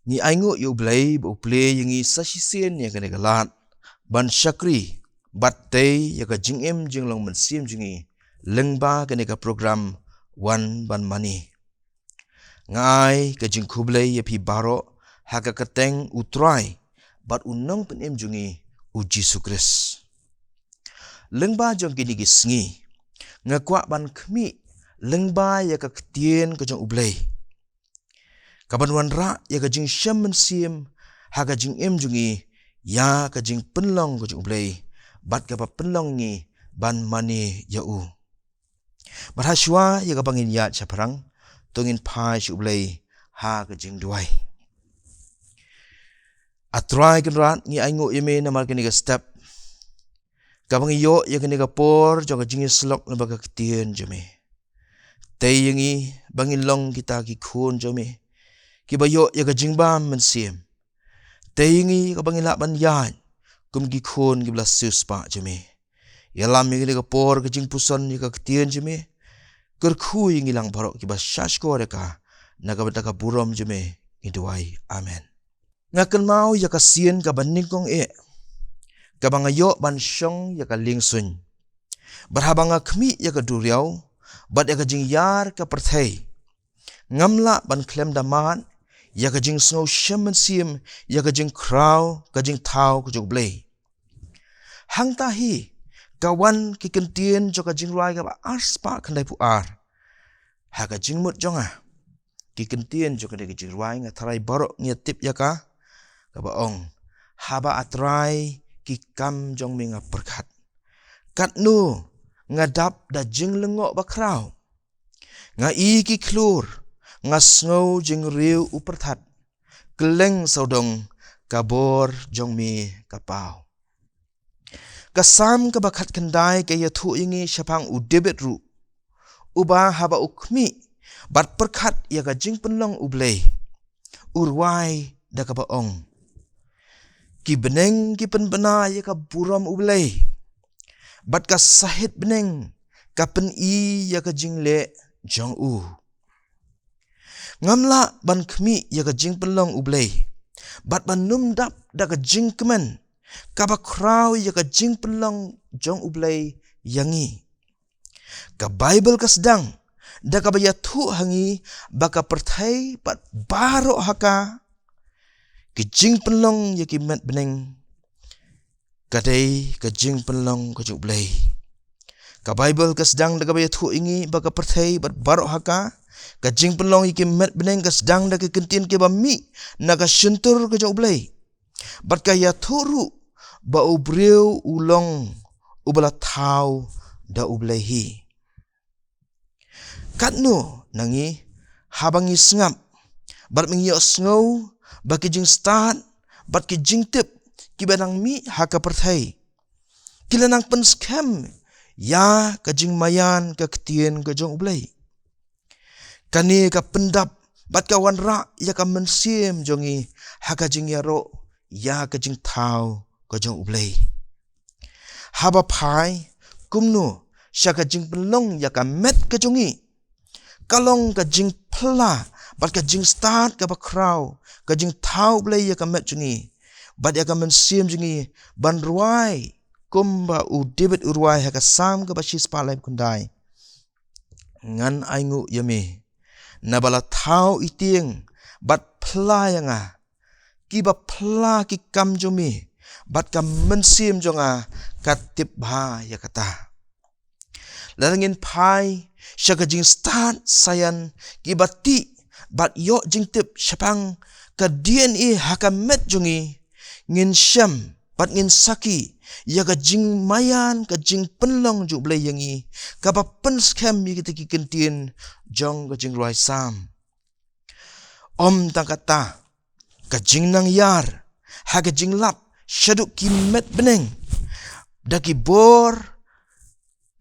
Ni aingo yu blay bu play yangi sasisen ya kene galat ban syakri batte ya ka jingem jinglong mensim jingi lengba kene ka program wan ban mani ngai ka jing kublay ya pi baro haka kateng utrai bat unong penem jungi u Jesu Kris lengba jong kini gisngi ngakwa ban khmi lengba ya ka ktien ka jong ublay kaban wan ra ya ka jing syam mensim haka jing em jungi ya ka jing penlong ka jong ublay bat ka pa penlong ni ban mani ya u bat haswa ya ka bangin ya chaparang tongin pai shu ublay ha ka jing duai atrai kan rat ni aingo yeme na mar kini ka step ka bangi yo ya kini ka por jong ka jing slok na ba ka ktien jame tay yangi bangin long kita ki khun jame ki bayo ya ka jingba mensim tayingi ka bangila ban yan kum ki khon ki bla sus pa jame ya lam mi ka por ka jing puson ni ka ktien jame ker khu yingi lang baro ki ba shash ko ka na ka bata ka burom jame iduai amen ngakan mau ya ka sien ka baning kong ka bangayo ban syong ya ka lingsun berhabanga khmi ya ka duriau bat ya ka jing yar ka perthai ngamla ban klem daman ya ka jing snow shaman sim ya ka jing kraw ka jing thau ka jog blay hang ta hi kawan ki kentien jo ka jing rai ka ba ars pa khandai pu ar ha ka jing mut jonga ki kentien jo ka de jing rai nga tharai barok ngia tip ya ka ba ong haba atrai ki kam jong mi nga perkhat kat nu nga dap da jing lengo ba kraw nga i ki klur nga snow jing riu uperthat keleng saudong kabor jong mi kapau kasam ka bakhat kendai ke yathu ingi syapang u debet ru uba haba ukmi bat perkhat ya ka jing penlong ublay urwai da ka baong ki beneng ki penbena ya ka buram ublay bat ka sahit beneng ka pen i ya ka jing le jong u ngamla ban khmi ya ka jing penlong ublay bat ban num dap da ka jing kemen ka ba kraw ya ka jing penlong jong ublay yangi ka bible ka sedang da ka ba ya thu hangi ba ka perthai bat baro haka ki jing penlong ya ki met beneng ka dei ka jing penlong ka jong ublay ka bible ka sedang da ka ba ya thu ingi ba ka perthai bat baro haka ka jing penlong iki met beneng ka sedang da ka kentin ke ba mi na ka syuntur ka jong ublay bat ka ya thuru ba ubreu ulong ubala thau da ublay hi kat nu nangi habangi sngap bat mengi yo snow ba ki jing start bat ki jing tip ki banang mi ha ka perthai kilanang pen scam ya ka jing mayan ka ktien ka jong ublay kani ka pendap bat ka wan ra ya ka mensim jongi ha ka jing yaro ya ka jing thau ka jong ublay haba phai kumnu sya ka jing penlong ya ka met ka jongi kalong ka jing phla bat ka jing start ka ba kraw ka jing thau ublay ya ka met jongi bat ya ka mensim jongi ban ruai kumba u David urwai ha ka sam ka ba shis palai kundai ngan aingu yami na bala thau iting bat phla yanga ki ba phla ki kam jomi bat ka mensim jonga katip bha ya kata lalangin pai syaka jing start sayan ki bati bat yo jing tip syapang ka DNA haka met jongi ngin syam bat ngin saki ya ka jing mayan ka jing penlong ju blay yangi ka ba pen scam mi kita ki kentin jong ka jing roi sam om tangkata ka jing nang yar ha ka jing lap syaduk ki met beneng da ki bor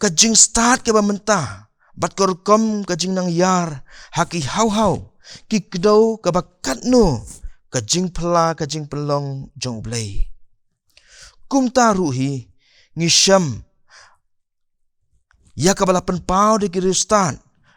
ka jing start ka ba mentah bat kor kom ka jing nang yar ha ki hau ki kdo ka ba kat no ka jing phla ka jing penlong jong blay kum ta ruhi ngisham ya ka bala pen pau de ki ristan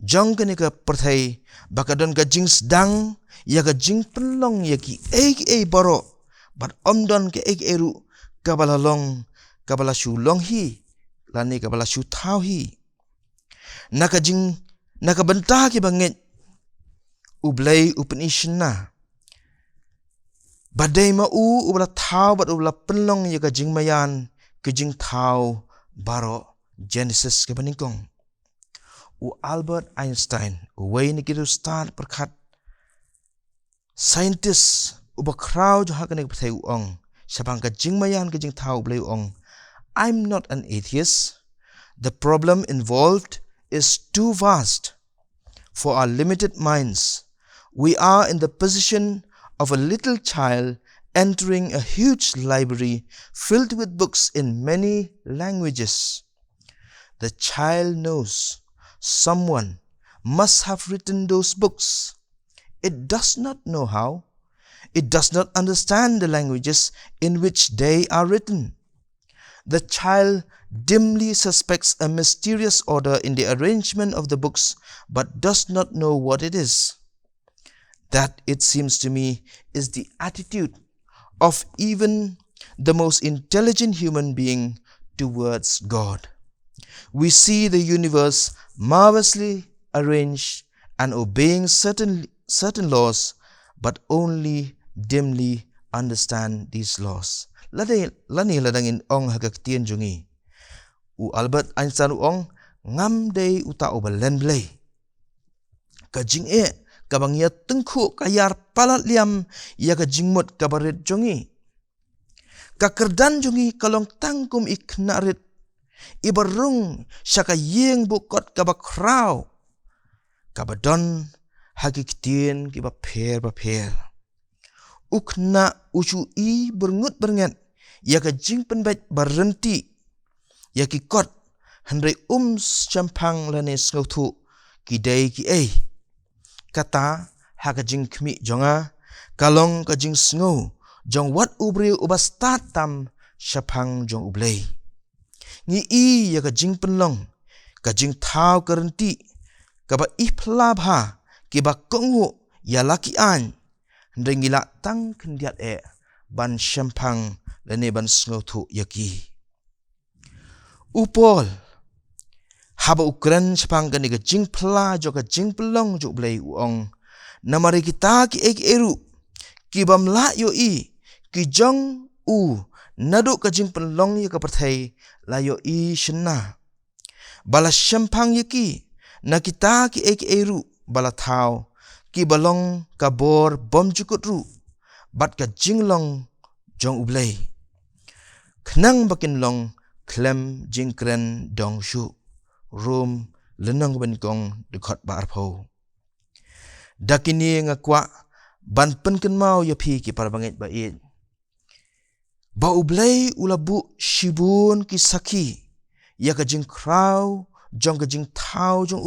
jong kani ka perthai bakadon ka jing sedang ya ka jing penlong ya ki baro bat omdon ke eru kabalalong kabala shu long hi lani kabala shu thau hi naka bentah ki banget ublay upanishan na badai ma ubla thau bat ubla penlong ya ka jing mayan ke jing thau baro Genesis ke paningkong Albert Einstein way ni kiru start perkat scientist uba crowd hakane pthai ong sabang ka jingmayan ka jing thau blai ong I'm not an atheist. The problem involved is too vast for our limited minds. We are in the position of a little child entering a huge library filled with books in many languages. The child knows someone must have written those books. It does not know how. It does not understand the languages in which they are written. The child dimly suspects a mysterious order in the arrangement of the books, but does not know what it is. That, it seems to me, is the attitude of even the most intelligent human being towards God. We see the universe marvelously arranged and obeying certain laws, but only dimly understand these laws. Lani ladangin ong hagaktian jungi. Albert Einstein ong ngam day uta obalen blay. Kajing kabang ya tengku kayar palat liam ya kajing mut kabarit jungi. Kakerdan jungi kalong tangkum iknarit ibarung syaka yeng bukot kabak kraw. Kabadon hagiktian kiba per. Ukna ucu berngut berngat ya ka jing penbet berhenti ya ki kot hendrai champang lane sngotu ki dai ki kata ha ka jing kmi jonga kalong ka jing sngo jong wat ubri ubastat tam syapang jong ublei ngi ya ka jing penlong ka jing thau kerenti ka ba iplabha ki ba kongu ya laki an hendrai ngila tang kendiat ban syapang lane ban sngotu yaki upol haba ukran syapang ka ni ka jing pla jo ka jing pelong jo blai uong namari kita ki eru ki bam la yo ki jong nadu ka jing pelong ya ka perthai la yo shna bala syapang yaki na kita ki eru bala thau ki balong kabor bom jukut ru bat ka jinglong jong ublay khnang bakin long klem jingkren dong shu rum lenang ben kong dekat bar pho dakini ngakwa ban penken mau ya phi ki parbanget ba ba ublay ulabu shibun ki saki ya ka jing kraw jong ka jing thau jong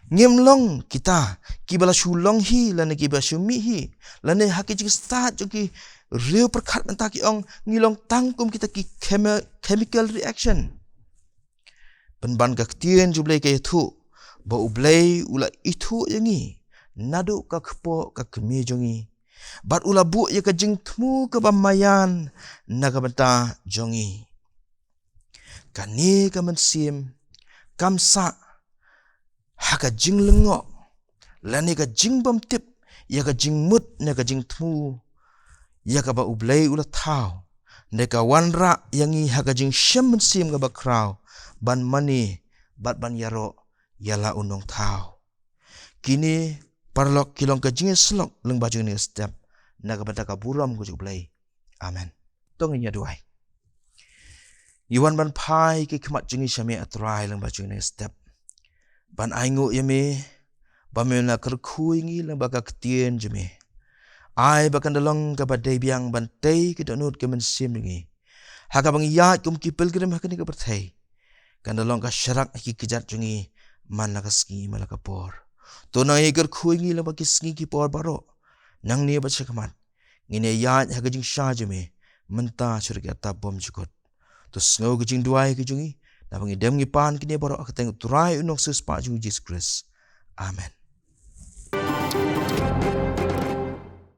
ngimlong kita kibala shulong hi lane kiba shumi hi lane haki jing start joki real perkat mentaki ong ngilong tangkum kita ki chemical reaction penban gaktien jublai kay thu ba ublay ula itu yangi nadu ka khpo ka kemi jongi bat ula bu ya ka jing thmu ka bamayan naga banta jongi kani ka mansim kamsa haka jing lengo lani ka jing bam tip ya ka jing mut na ka jing thmu ya ka ba ublay ula thau ne ka wanra yangi haka jing shem sim ka ba kraw ban mani bat ban yaro yala unong thau kini parlok kilong ka jing slok leng baju ni step na ka bata ka buram ko ublay amen tong nya duai Iwan ban pai ki khmat jingi shame atrai leng baju ni step ban aingu yame bamena kerkhui ngi lang baka ktien jeme ai bakan dalong ka badai biang ban tei ki donut ke mensim ngi haka bang ya kum ki pilgrim hakani ka berthai kan dalong ka syarak ki kijat jungi man la kaski malaka por to na ye kerkhui ngi lang baki sngi ki por baro nang ne ba chakmat ngine ya haka jing sha jeme menta surga ta bom jukot to sngo ki jing duai ki jungi Na pangidem ngi pan kini borok akateng turai unong sus pa Jesus Christ. Amen.